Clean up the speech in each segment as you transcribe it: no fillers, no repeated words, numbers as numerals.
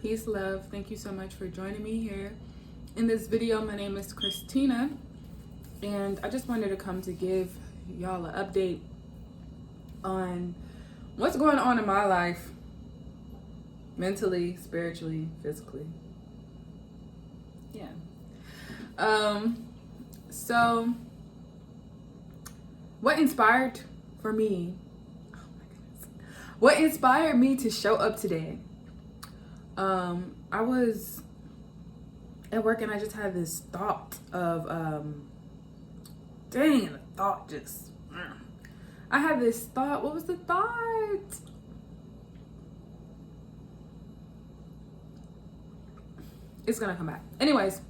Peace, love. Thank you so much for joining me here. In this video, my name is Christina, and I just wanted to come to give y'all an update on what's going on in my life, mentally, spiritually, physically. So what inspired for me, what inspired me to show up today? I was at work and I just had this thought of, I had this thought. What was the thought? It's gonna come back. Anyways,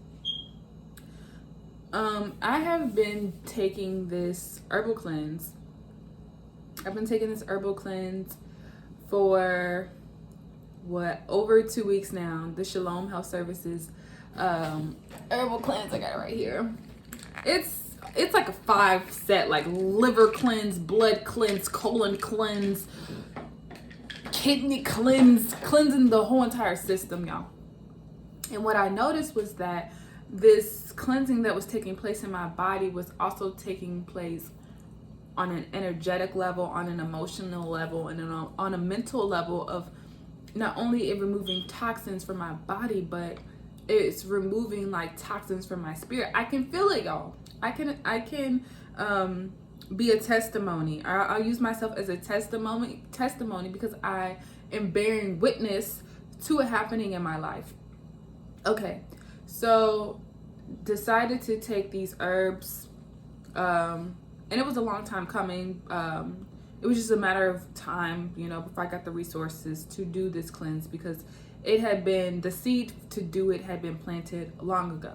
I have been taking this herbal cleanse. I've been taking this herbal cleanse for over 2 weeks now. The Shalom Health Services herbal cleanse. I got it right here. It's like a 5-set, like liver cleanse, blood cleanse, colon cleanse, kidney cleanse, cleansing the whole entire system, y'all. And what I noticed was that this cleansing that was taking place in my body was also taking place on an energetic level, on an emotional level, and on a mental level of not only it removing toxins from my body, but it's removing like toxins from my spirit. I can feel it, y'all. I can be a testimony. I'll use myself as a testimony because I am bearing witness to it happening in my life. Okay, so decided to take these herbs, and it was a long time coming. It was just a matter of time, before I got the resources to do this cleanse, because the seed to do it had been planted long ago.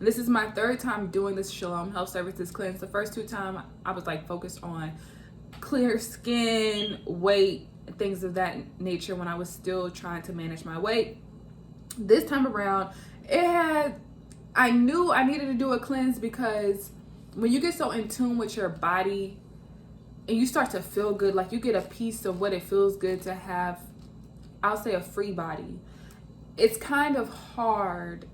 And this is my 3rd time doing this Shalom Health Services cleanse. The first 2 times I was like focused on clear skin, weight, things of that nature when I was still trying to manage my weight. This time around, I knew I needed to do a cleanse, because when you get so in tune with your body and you start to feel good, like you get a piece of what it feels good to have, I'll say a free body. It's kind of hard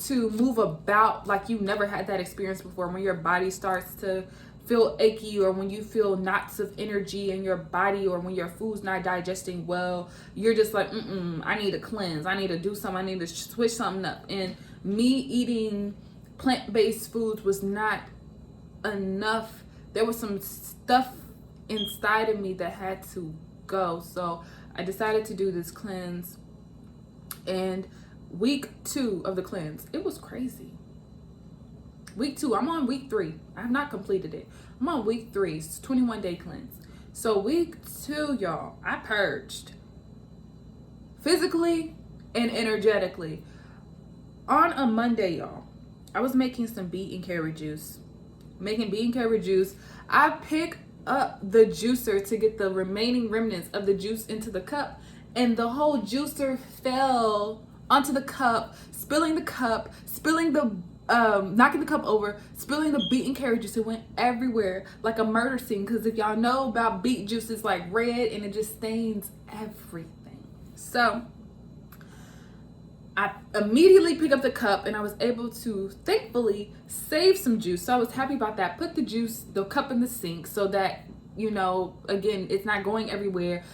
to move about like you never had that experience before, when your body starts to feel achy, or when you feel knots of energy in your body, or when your food's not digesting well. You're just like, I need a cleanse. I need to do something. I need to switch something up. And me eating plant-based foods was not enough. There was some stuff inside of me that had to go. So I decided to do this cleanse. And week 2 of the cleanse, it was crazy. Week 2, I'm on week 3. I have not completed it. I'm on week 3. It's 21-day cleanse. So week 2, y'all, I purged physically and energetically. On a Monday, y'all, I was making some beet and carrot juice. I pick up the juicer to get the remaining remnants of the juice into the cup, and the whole juicer fell onto the cup, spilling the cup, knocking the cup over, spilling the beet and carrot juice. It went everywhere like a murder scene, because if y'all know about beet juice, it's like red and it just stains everything. So I immediately picked up the cup, and I was able to thankfully save some juice. So I was happy about that. Put the cup in the sink so that, again, it's not going everywhere.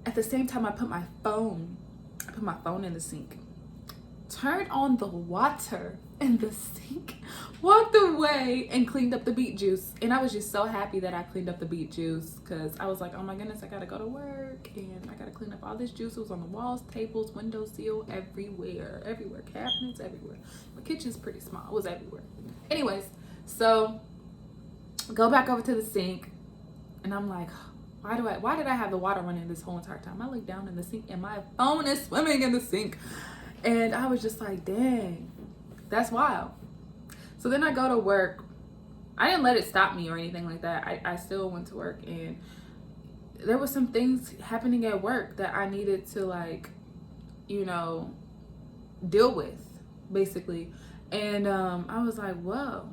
At the same time, I put my phone in the sink, turned on the water in the sink, walked away and cleaned up the beet juice. And I was just so happy that I cleaned up the beet juice, because I was like, oh my goodness, I gotta go to work and I gotta clean up all this juice. It was on the walls, tables, windowsill, everywhere, cabinets, everywhere. My kitchen's pretty small. It was everywhere. Anyways, so go back over to the sink, and I'm like, why did I have the water running this whole entire time? I look down in the sink and my phone is swimming in the sink. And I was just like, dang, that's wild. So then I go to work. I didn't let it stop me or anything like that. I still went to work, and there was some things happening at work that I needed to deal with, basically. And I was like, whoa.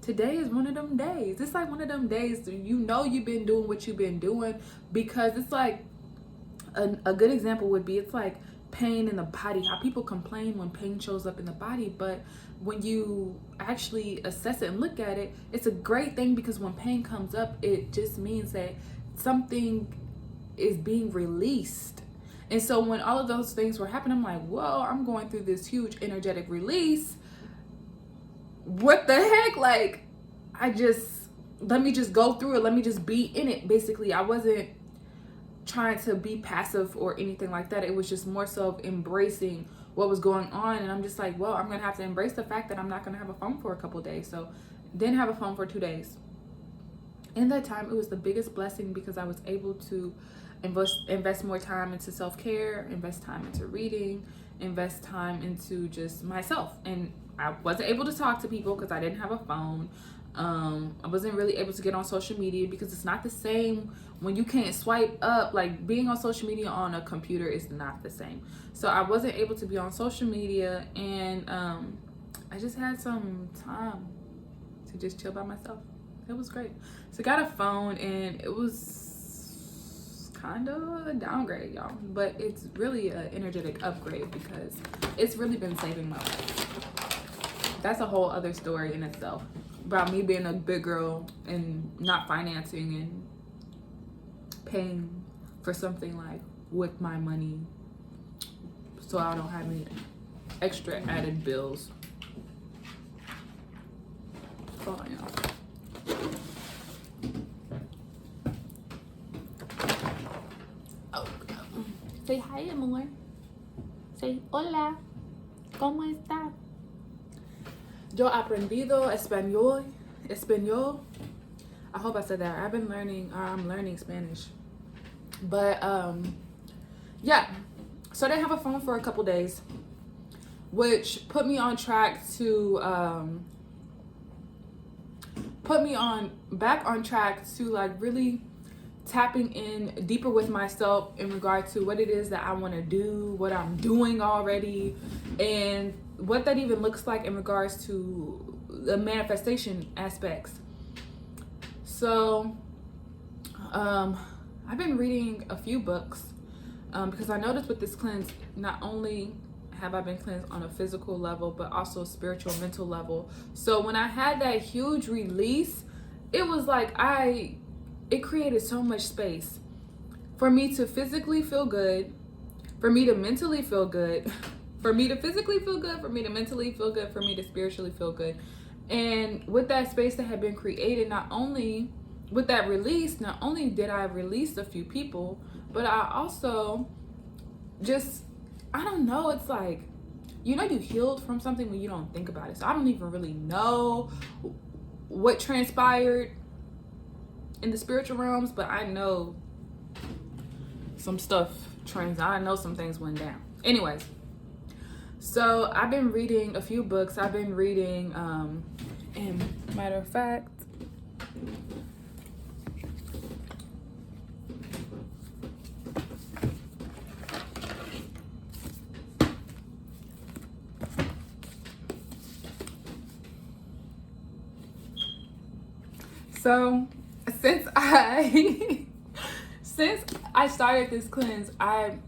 Today is one of them days. It's like one of them days you've been doing what you've been doing, because it's like a good example would be, it's like pain in the body, how people complain when pain shows up in the body, but when you actually assess it and look at it, it's a great thing, because when pain comes up, it just means that something is being released. And so when all of those things were happening, I'm like, whoa, I'm going through this huge energetic release. What the heck? Like, let me just go through it. Let me just be in it. Basically, I wasn't trying to be passive or anything like that. It was just more so of embracing what was going on. And I'm just like, well, I'm going to have to embrace the fact that I'm not going to have a phone for a couple days. So didn't have a phone for 2 days. In that time, it was the biggest blessing, because I was able to invest more time into self-care, invest time into reading, invest time into just myself. And I wasn't able to talk to people because I didn't have a phone. I wasn't really able to get on social media, because it's not the same when you can't swipe up. Like, being on social media on a computer is not the same. So I wasn't able to be on social media, and I just had some time to just chill by myself. It was great. So I got a phone, and it was kind of a downgrade, y'all, but it's really an energetic upgrade, because it's really been saving my life. That's a whole other story in itself, about me being a big girl and not financing and paying for something like with my money, so I don't have any extra added bills. Oh, yeah. Oh, say hi, amor. Say hola. ¿Cómo está? Yo aprendido español. I hope I said that. I'm learning Spanish. But yeah. So I didn't have a phone for a couple days, which put me on track to back on track to like really tapping in deeper with myself in regard to what it is that I want to do, what I'm doing already, and what that even looks like in regards to the manifestation aspects. So I've been reading a few books, because I noticed with this cleanse, not only have I been cleansed on a physical level, but also a spiritual, mental level. So when I had that huge release, it was like it created so much space for me to physically feel good, for me to mentally feel good, for me to physically feel good, for me to mentally feel good, for me to spiritually feel good. And with that space that had been created, not only with that release, not only did I release a few people, but I also just, I don't know, it's like, you healed from something when you don't think about it. So I don't even really know what transpired in the spiritual realms, but I know some stuff I know some things went down. Anyways, so I've been reading a few books. I've been reading, and matter of fact, so since I started this cleanse, I've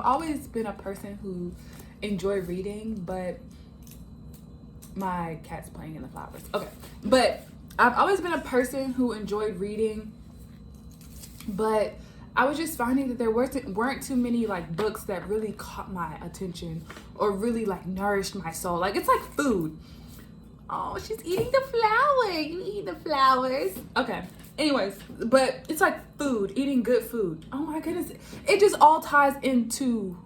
always been a person who enjoyed reading, but my cat's playing in the flowers. Okay, but I've always been a person who enjoyed reading, but I was just finding that there weren't too many like books that really caught my attention or really like nourished my soul. Like, it's like food. Oh, she's eating the flower. You eat the flowers. Okay. Anyways, but it's like food, eating good food. Oh my goodness. It just all ties into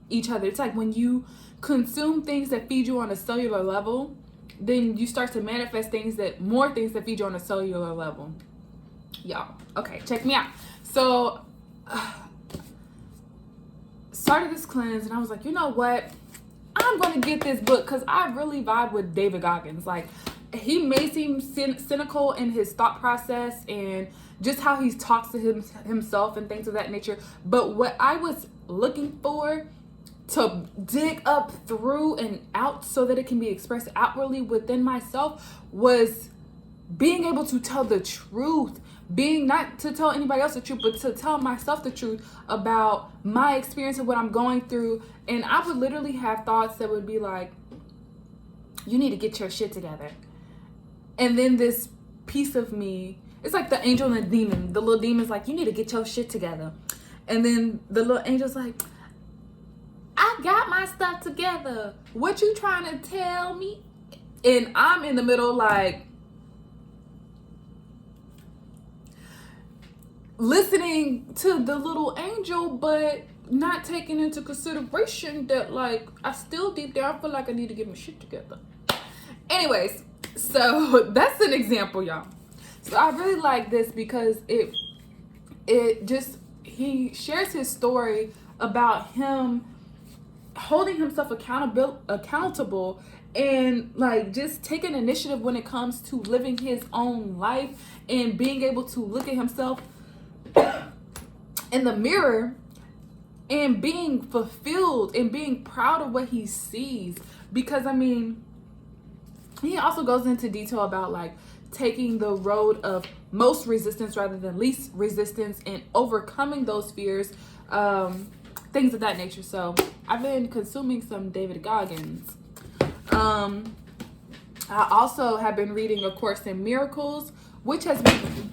each other. It's like when you consume things that feed you on a cellular level, then you start to manifest more things that feed you on a cellular level. Y'all, okay, check me out. So, started this cleanse, and I was like, you know what? I'm going to get this book, because I really vibe with David Goggins. Like, he may seem cynical in his thought process and just how he talks to himself and things of that nature. But what I was looking for to dig up through and out so that it can be expressed outwardly within myself was being able to tell the truth being, not to tell anybody else the truth, but to tell myself the truth about my experience of what I'm going through. And I would literally have thoughts that would be like, you need to get your shit together. And then this piece of me, it's like the angel and the demon. The little demon's like, you need to get your shit together. And then the little angel's like, I got my stuff together. What you trying to tell me? And I'm in the middle like, listening to the little angel, but not taking into consideration that, like, I still deep down feel like I need to get my shit together. Anyways, so that's an example, y'all. So I really like this because it just, he shares his story about him holding himself accountable and like just taking initiative when it comes to living his own life and being able to look at himself in the mirror and being fulfilled and being proud of what he sees. Because I mean, he also goes into detail about like taking the road of most resistance rather than least resistance and overcoming those fears, things of that nature. So I've been consuming some David Goggins. I also have been reading A Course in Miracles, which has been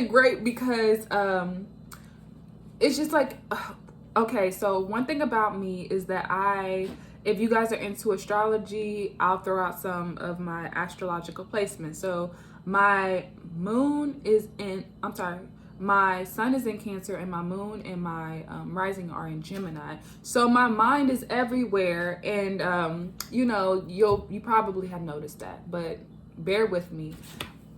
great because it's just like, okay, so one thing about me is that if you guys are into astrology, I'll throw out some of my astrological placements. So my moon is my sun is in Cancer, and my moon and my rising are in Gemini. So my mind is everywhere, and you know, you probably have noticed that, but bear with me.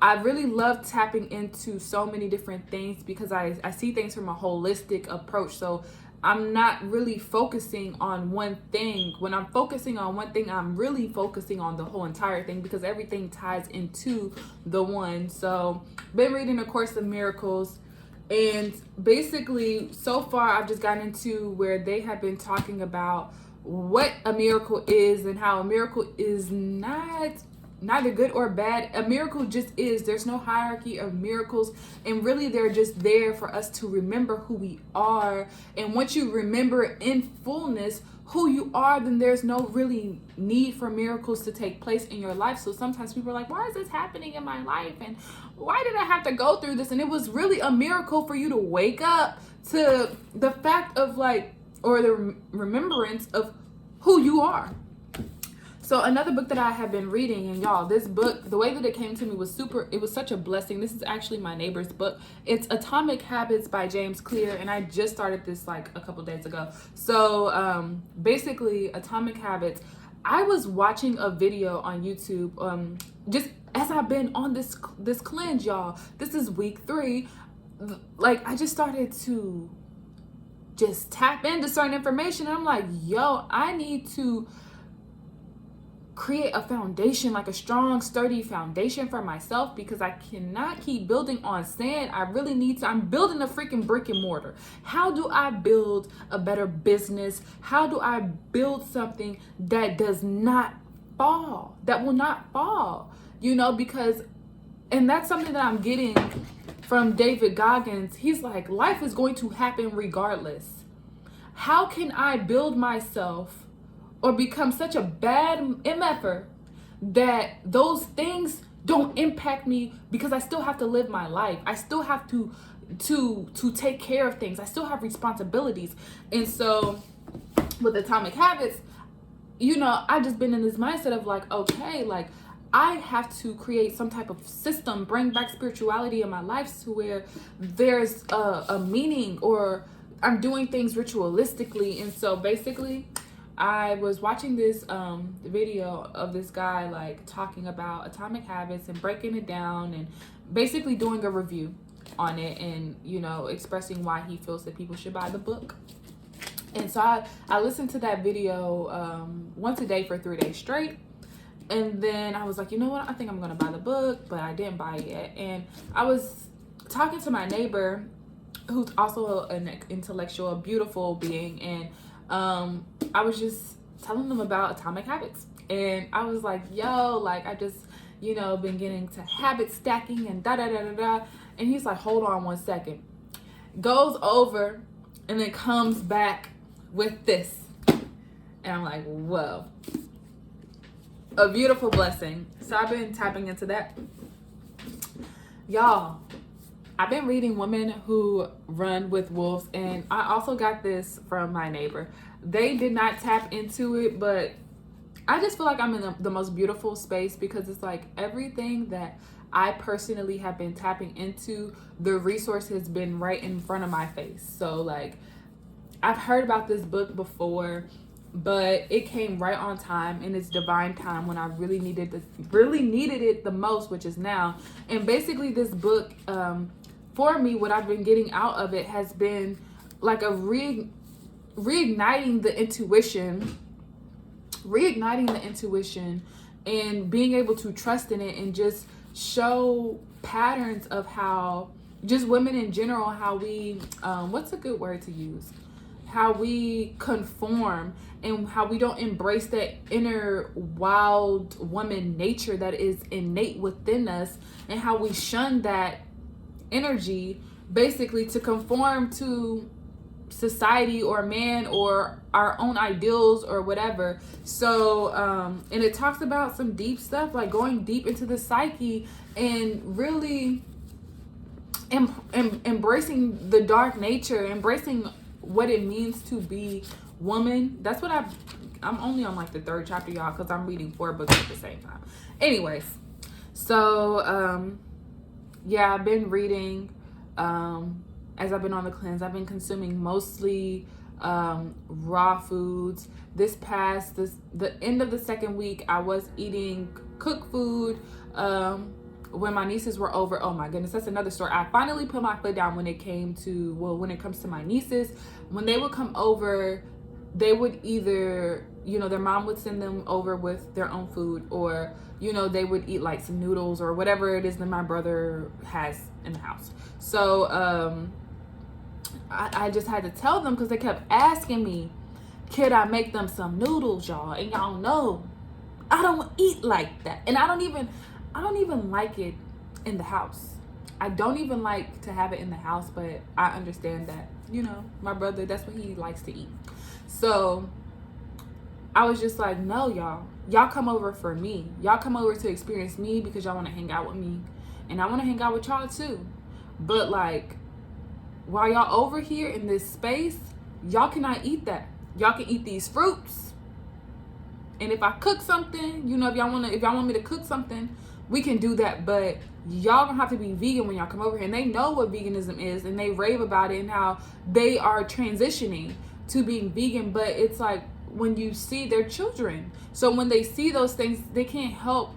I really love tapping into so many different things because I see things from a holistic approach. So I'm not really focusing on one thing. When I'm focusing on one thing, I'm really focusing on the whole entire thing because everything ties into the one. So been reading A Course in Miracles, and basically so far I've just gotten into where they have been talking about what a miracle is and how a miracle is neither good or bad. A miracle just is. There's no hierarchy of miracles, and really they're just there for us to remember who we are. And once you remember in fullness who you are, then there's no really need for miracles to take place in your life. So sometimes people are like, why is this happening in my life, and why did I have to go through this? And it was really a miracle for you to wake up to the fact of like, or the remembrance of who you are. So another book that I have been reading, and y'all, this book, the way that it came to me was it was such a blessing. This is actually my neighbor's book. It's Atomic Habits by James Clear, and I just started this like a couple days ago. So basically, Atomic Habits, I was watching a video on YouTube, just as I've been on this cleanse, y'all. This is week 3. Like, I just started to just tap into certain information, and I'm like, yo, I need to create a foundation, like a strong, sturdy foundation for myself, because I cannot keep building on sand. I really need to, I'm building a freaking brick and mortar. How do I build a better business? How do I build something that does not fall, that will not fall, you know, because, and that's something that I'm getting from David Goggins. He's like, life is going to happen regardless. How can I build myself or become such a bad MFer that those things don't impact me, because I still have to live my life. I still have to take care of things. I still have responsibilities. And so with Atomic Habits, you know, I've just been in this mindset of like, okay, like I have to create some type of system, bring back spirituality in my life to where there's a meaning, or I'm doing things ritualistically. And so basically, I was watching this video of this guy like talking about Atomic Habits and breaking it down and basically doing a review on it, and, you know, expressing why he feels that people should buy the book. And so I listened to that video once a day for 3 days straight. And then I was like, you know what? I think I'm going to buy the book, but I didn't buy it yet. And I was talking to my neighbor, who's also an intellectual, beautiful being, and I was just telling them about Atomic Habits, and I was like, yo, like, I just been getting to habit stacking and da da da da da. And he's like, hold on 1 second. Goes over and then comes back with this. And I'm like, whoa. A beautiful blessing. So I've been tapping into that. Y'all, I've been reading Women Who Run with Wolves, and I also got this from my neighbor. They did not tap into it, but I just feel like I'm in the most beautiful space, because it's like everything that I personally have been tapping into, the resource has been right in front of my face. So like, I've heard about this book before, but it came right on time, and it's divine time when I really needed it the most, which is now. And basically this book, for me, what I've been getting out of it has been like a reigniting the intuition and being able to trust in it, and just show patterns of how just women in general, how we what's a good word to use, how we conform, and how we don't embrace that inner wild woman nature that is innate within us, and how we shun that energy basically to conform to society or man or our own ideals or whatever. So and it talks about some deep stuff, like going deep into the psyche and really embracing the dark nature, embracing what it means to be woman. That's what I'm only on like the 3rd chapter, y'all, because I'm reading 4 books at the same time. Anyways, so yeah, I've been reading as I've been on the cleanse. I've been consuming mostly raw foods. The end of the 2nd week, I was eating cooked food when my nieces were over. Oh my goodness, that's another story. I finally put my foot down when it comes to my nieces. When they would come over, they would either, their mom would send them over with their own food, or, they would eat like some noodles or whatever it is that my brother has in the house. So I just had to tell them, because they kept asking me, could I make them some noodles, y'all? And y'all know I don't eat like that. And I don't even like it in the house. I don't even like to have it in the house, but I understand that, my brother, that's what he likes to eat. So I was just like, no, y'all come over for me. Y'all come over to experience me because y'all want to hang out with me, and I want to hang out with y'all too. But like, while y'all over here in this space, y'all cannot eat that. Y'all can eat these fruits. And if I cook something, if y'all want me to cook something, we can do that. But y'all gonna have to be vegan when y'all come over here. And they know what veganism is, and they rave about it and how they are transitioning to being vegan. But it's like, when you see their children, so when they see those things, they can't help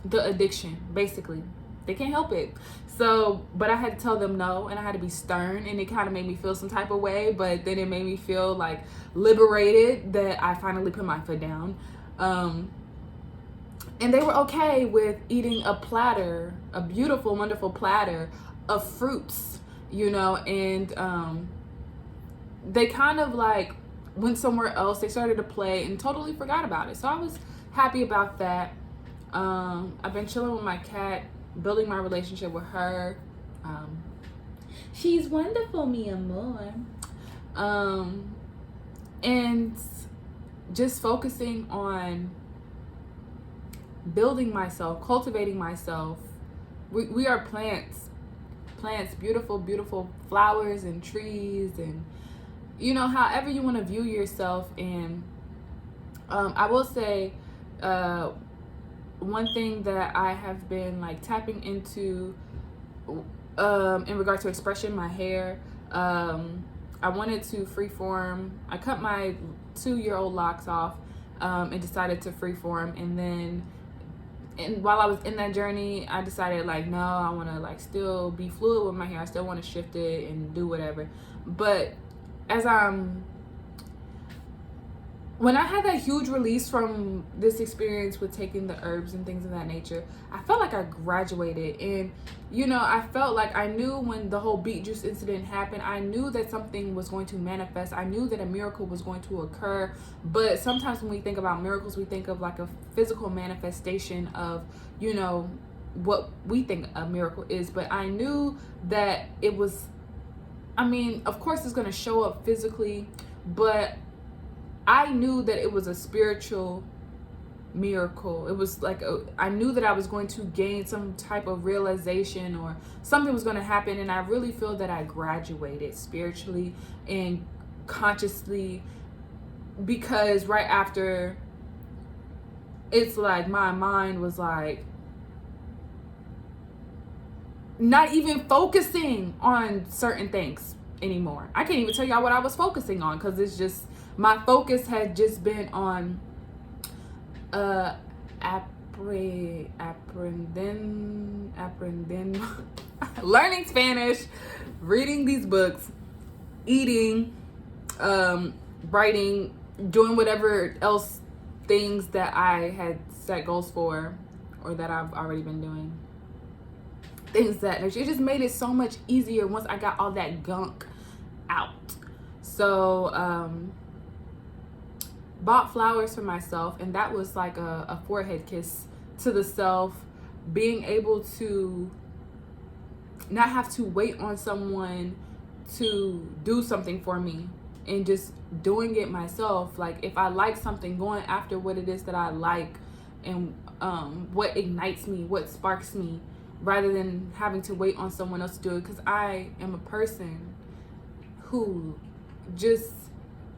the addiction, basically. They can't help it. So, but I had to tell them no, and I had to be stern, and it kind of made me feel some type of way, but then it made me feel like liberated that I finally put my foot down. And they were okay with eating a platter, a beautiful, wonderful platter of fruits, and they kind of like went somewhere else. They started to play and totally forgot about it. So I was happy about that. I've been chilling with my cat, building my relationship with her. She's wonderful, mi amor. And just focusing on building myself, cultivating myself. We are plants, beautiful, beautiful flowers and trees, and however you want to view yourself. And I will say, one thing that I have been like tapping into in regard to expression, my hair, I wanted to freeform. I cut my 2-year-old locks off and decided to freeform, and while I was in that journey, I decided like, no, I want to like still be fluid with my hair. I still want to shift it and do whatever. But as I'm when I had that huge release from this experience with taking the herbs and things of that nature, I felt like I graduated. And, I felt like I knew when the whole beet juice incident happened, I knew that something was going to manifest. I knew that a miracle was going to occur. But sometimes when we think about miracles, we think of like a physical manifestation of, what we think a miracle is. But I knew that it was, of course it's going to show up physically, but I knew that it was a spiritual miracle. It was like I knew that I was going to gain some type of realization, or something was going to happen. And I really feel that I graduated spiritually and consciously, because right after, it's like my mind was like not even focusing on certain things anymore. I can't even tell y'all what I was focusing on, because it's just, my focus had just been on aprenden learning Spanish, reading these books, eating, writing, doing whatever else things that I had set goals for, or that I've already been doing. Things that it just made it so much easier once I got all that gunk out. So bought flowers for myself, and that was like a forehead kiss to the self. Being able to not have to wait on someone to do something for me, and just doing it myself. Like, if I like something, going after what it is that I like, and what ignites me, what sparks me, rather than having to wait on someone else to do it. Because I am a person who just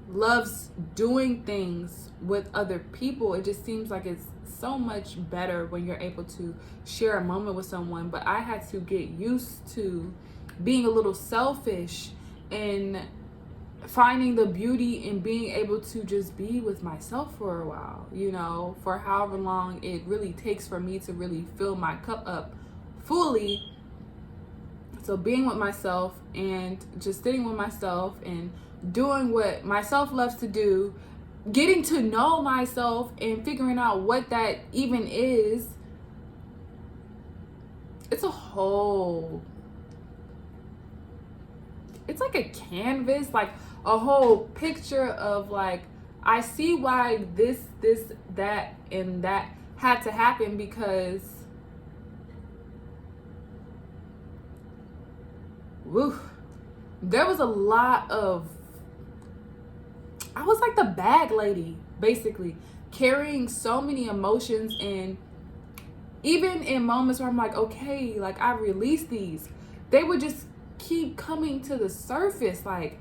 loves doing things with other people. It just seems like it's so much better when you're able to share a moment with someone. But I had to get used to being a little selfish and finding the beauty in being able to just be with myself for a while, for however long it really takes for me to really fill my cup up fully. So being with myself and just sitting with myself and doing what myself loves to do, getting to know myself and figuring out what that even is. It's like a canvas, like a whole picture of like, I see why this, that, and that had to happen, because there was a lot of, I was like the bag lady, basically, carrying so many emotions. And even in moments where I'm like, okay, like I released these, they would just keep coming to the surface. Like,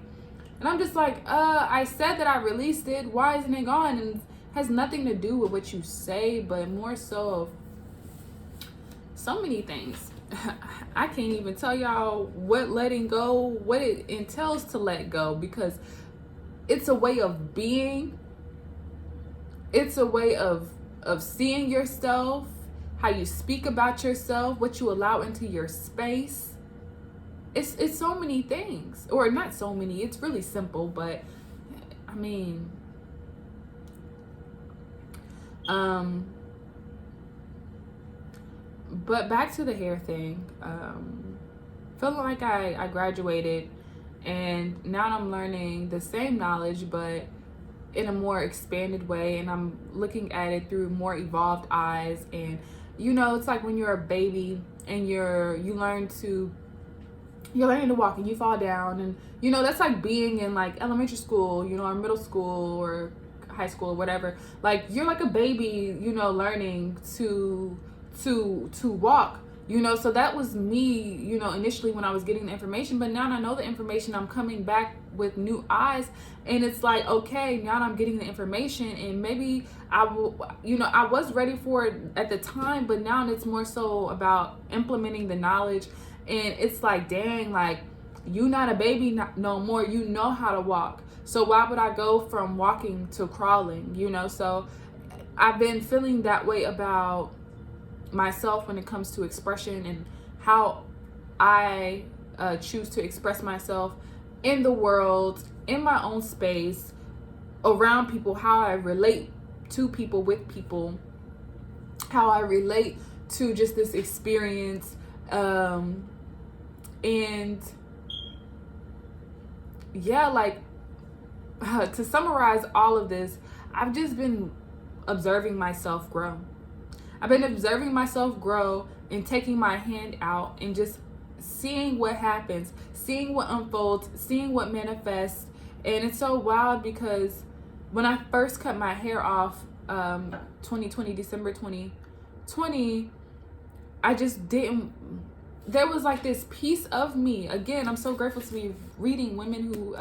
and I'm just like, I said that I released it. Why isn't it gone? And it has nothing to do with what you say, but more so of so many things. I can't even tell y'all what letting go, what it entails to let go, because it's a way of being. It's a way of seeing yourself, how you speak about yourself, what you allow into your space. It's so many things, or not so many. It's really simple, but but back to the hair thing. Feeling like I graduated, and now I'm learning the same knowledge, but in a more expanded way, and I'm looking at it through more evolved eyes. And it's like when you're a baby and you're learning to walk and you fall down, and that's like being in like elementary school, or middle school or high school or whatever. Like, you're like a baby, learning to walk, so that was me, initially when I was getting the information. But now I know the information, I'm coming back with new eyes, and it's like, okay, now I'm getting the information, and maybe I was ready for it at the time, but now it's more so about implementing the knowledge. And it's like, dang, like, you not a baby no more, you know how to walk. So why would I go from walking to crawling, So I've been feeling that way about myself when it comes to expression, and how I choose to express myself in the world, in my own space, around people, how I relate to people, with people, how I relate to just this experience. And yeah, like to summarize all of this, I've just been observing myself grow. I've been observing myself grow and taking my hand out and just seeing what happens, seeing what unfolds, seeing what manifests. And it's so wild because when I first cut my hair off, 2020, December 2020, I just didn't, there was like this piece of me. Again, I'm so grateful to be reading Women Who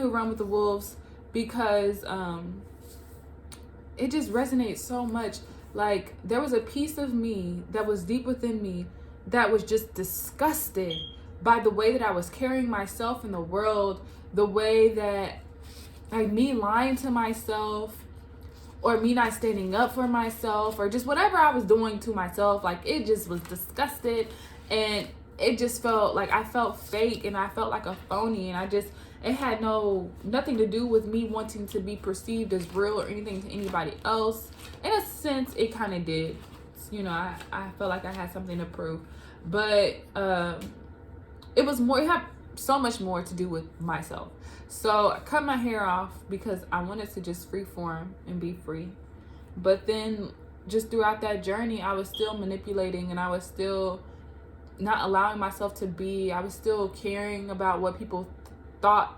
Run with the Wolves, because it just resonates so much. Like, there was a piece of me that was deep within me that was just disgusted by the way that I was carrying myself in the world, the way that, like, me lying to myself, or me not standing up for myself, or just whatever I was doing to myself. Like, it just was disgusted, and it just felt like I felt fake, and I felt like a phony, and it had nothing to do with me wanting to be perceived as real or anything to anybody else. In a sense, it kind of did. You know, I felt like I had something to prove, but it was more. It had so much more to do with myself. So I cut my hair off because I wanted to just freeform and be free. But then, just throughout that journey, I was still manipulating, and I was still not allowing myself to be. I was still caring about what people thought.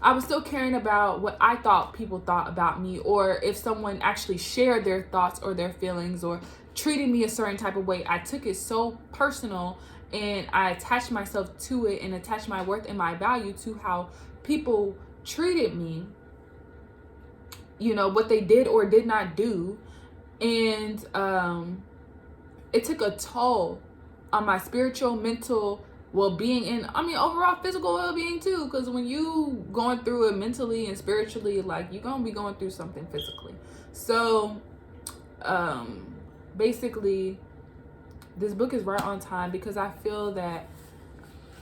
I was still caring about what I thought people thought about me, or if someone actually shared their thoughts or their feelings or treated me a certain type of way. I took it so personal, and I attached myself to it and attached my worth and my value to how people treated me, you know, what they did or did not do. And it took a toll on my spiritual, mental well-being, and I mean overall physical well-being too, because when you going through it mentally and spiritually, like, you're gonna be going through something physically. So basically, this book is right on time, because I feel that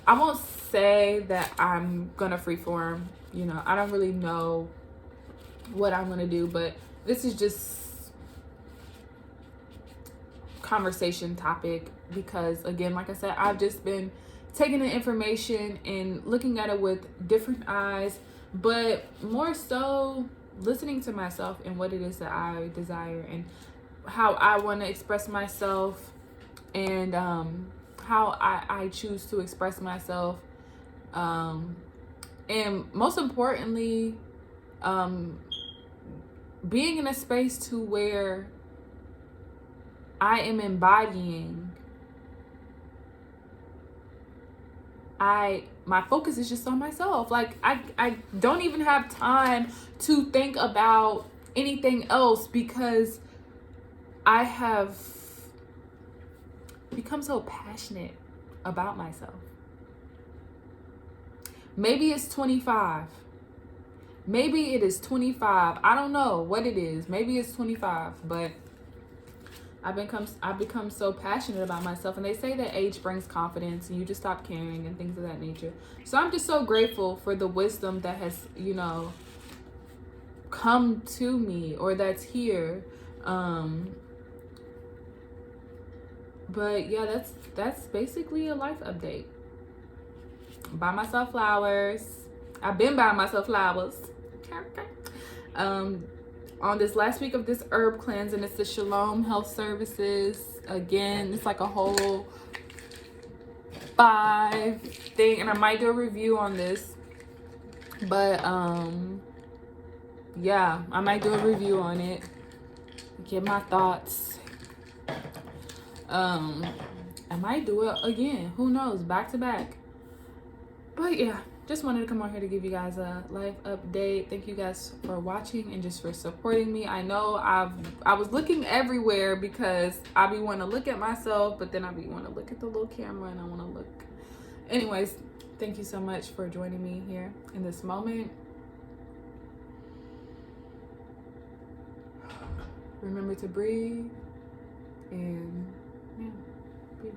I won't say that I'm gonna freeform. You know, I don't really know what I'm gonna do, but this is just conversation topic, because again, like I said, I've just been taking the information and looking at it with different eyes, but more so listening to myself and what it is that I desire, and how I want to express myself, and how I choose to express myself, and most importantly, being in a space to where I am embodying, my focus is just on myself. Like, I don't even have time to think about anything else, because I have become so passionate about myself. Maybe it's 25. Maybe it is 25. I don't know what it is. Maybe it's 25, but I've become so passionate about myself, and they say that age brings confidence and you just stop caring and things of that nature. So I'm just so grateful for the wisdom that has, you know, come to me, or that's here. But yeah, that's basically a life update. Buy myself flowers. I've been buying myself flowers. On this last week of this herb cleanse, and it's the Shalom Health Services. Again, it's like a whole 5 thing, and I might do a review on this, but yeah, I might do a review on it, get my thoughts. I might do it again, who knows, back to back. But yeah, just wanted to come on here to give you guys a life update. Thank you guys for watching and just for supporting me. I know I was looking everywhere, because I be wanting to look at myself, but then I be wanting to look at the little camera, and I want to look. Anyways, thank you so much for joining me here in this moment. Remember to breathe, and yeah, peace.